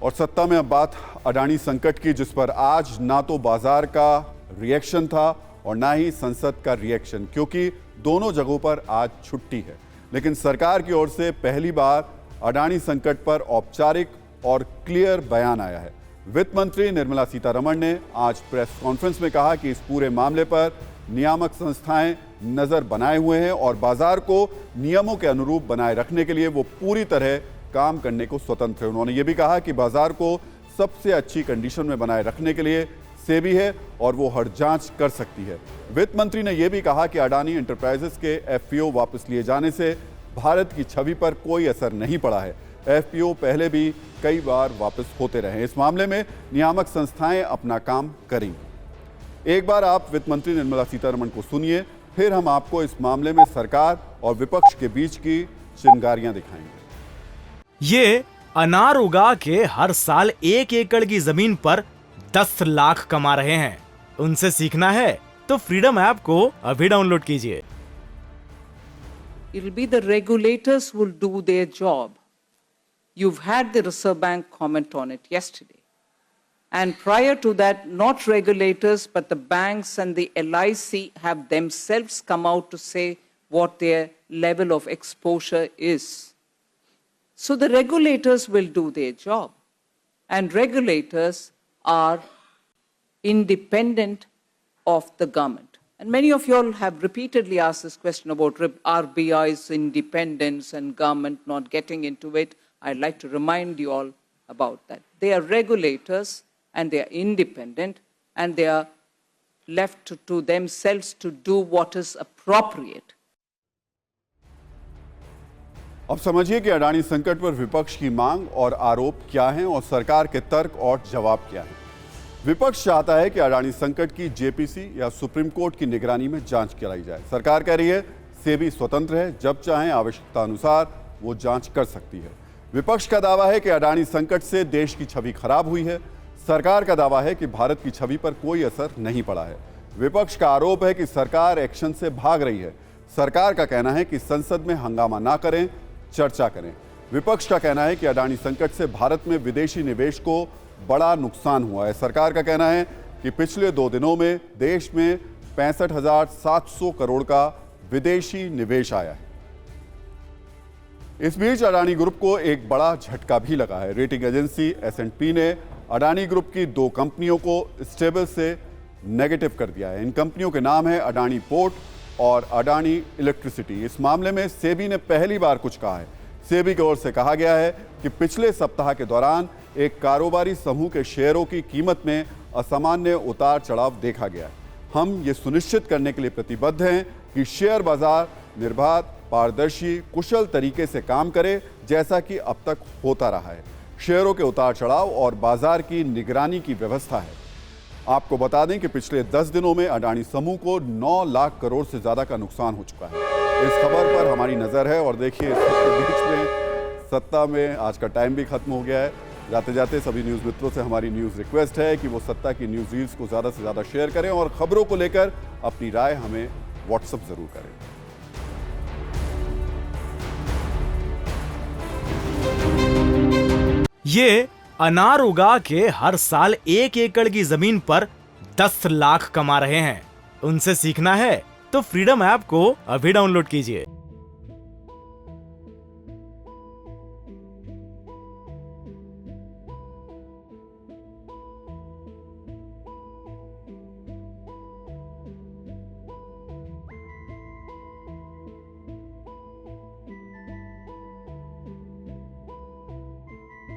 और सत्ता में अब बात अडानी संकट की, जिस पर आज ना तो बाजार का रिएक्शन था और ना ही संसद का रिएक्शन, क्योंकि दोनों जगहों पर आज छुट्टी है। लेकिन सरकार की ओर से पहली बार अडानी संकट पर औपचारिक और क्लियर बयान आया है। वित्त मंत्री निर्मला सीतारमण ने आज प्रेस कॉन्फ्रेंस में कहा कि इस पूरे मामले पर नियामक संस्थाएं नजर बनाए हुए हैं और बाजार को नियमों के अनुरूप बनाए रखने के लिए वो पूरी तरह काम करने को स्वतंत्र है। उन्होंने ये भी कहा कि बाजार को सबसे अच्छी कंडीशन में बनाए रखने के लिए सेबी है और वो हर जांच कर सकती है। वित्त मंत्री ने यह भी कहा कि अडानी एंटरप्राइजेस के एफपीओ वापस लिए जाने से भारत की छवि पर कोई असर नहीं पड़ा है। एफपीओ पहले भी कई बार वापस होते रहे। इस मामले में नियामक संस्थाएं अपना काम करेंगी। एक बार आप वित्त मंत्री निर्मला सीतारमण को सुनिए, फिर हम आपको इस मामले में सरकार और विपक्ष के बीच की चिंगारियां दिखाएंगे। ये अनार उगा के हर साल 1 एकड़ की जमीन पर 10 लाख कमा रहे हैं। उनसे सीखना है तो फ्रीडम ऐप को अभी डाउनलोड कीजिए। It'll be the regulators who will do their job. You've had the Reserve Bank comment on it yesterday. And prior to that, not regulators, but the banks and the LIC have themselves come out to say what their level of exposure is. So the regulators will do their job. And regulators are independent of the government. And many of you all have repeatedly asked this question about RBI's independence and government not getting into it. I'd like to remind you all about that. They are regulators and they are independent and they are left to themselves to do what is appropriate. अब समझिए कि अडानी संकट पर विपक्ष की मांग और आरोप क्या हैं और सरकार के तर्क और जवाब क्या हैं। विपक्ष चाहता है कि अडानी संकट की जेपीसी या सुप्रीम कोर्ट की निगरानी में जांच कराई जाए। सरकार कह रही है सेबी स्वतंत्र है, जब चाहें आवश्यकता अनुसार वो जांच कर सकती है। विपक्ष का दावा है कि अडानी संकट से देश की छवि खराब हुई है। सरकार का दावा है कि भारत की छवि पर कोई असर नहीं पड़ा है। विपक्ष का आरोप है कि सरकार एक्शन से भाग रही है। सरकार का कहना है कि संसद में हंगामा ना करें, चर्चा करें। विपक्ष का कहना है कि अडानी संकट से भारत में विदेशी निवेश को बड़ा नुकसान हुआ है। सरकार का कहना है कि पिछले 2 दिनों में देश में 65,700 करोड़ का विदेशी निवेश आया है। इस बीच अडानी ग्रुप को एक बड़ा झटका भी लगा है। रेटिंग एजेंसी S&P ने अडानी ग्रुप की 2 कंपनियों को स्टेबल से नेगेटिव कर दिया है। इन कंपनियों के नाम है अडानी पोर्ट और अडानी इलेक्ट्रिसिटी। इस मामले में सेबी ने पहली बार कुछ कहा है। सेबी की ओर से कहा गया है कि पिछले सप्ताह के दौरान एक कारोबारी समूह के शेयरों की कीमत में असामान्य उतार चढ़ाव देखा गया है। हम ये सुनिश्चित करने के लिए प्रतिबद्ध हैं कि शेयर बाजार निर्बाध, पारदर्शी, कुशल तरीके से काम करे, जैसा कि अब तक होता रहा है। शेयरों के उतार चढ़ाव और बाजार की निगरानी की व्यवस्था है। आपको बता दें कि पिछले 10 दिनों में अडानी समूह को 9 लाख करोड़ से ज्यादा का नुकसान हो चुका है। इस खबर पर हमारी नजर है और देखिए, इसके बीच में सत्ता में आज का टाइम भी खत्म हो गया है। जाते जाते सभी न्यूज़ मित्रों से हमारी न्यूज़ रिक्वेस्ट है कि वो सत्ता की न्यूज़ रील्स को ज़्यादा से ज़्यादा शेयर करें और खबरों को लेकर अपनी राय हमें व्हाट्सएप ज़रूर करें। ये अनार उगा के हर साल 1 एकड़ की जमीन पर 10 लाख कमा रहे हैं। उनसे सीखना है तो फ्रीडम ऐप को अभी डाउनलोड कीजिए।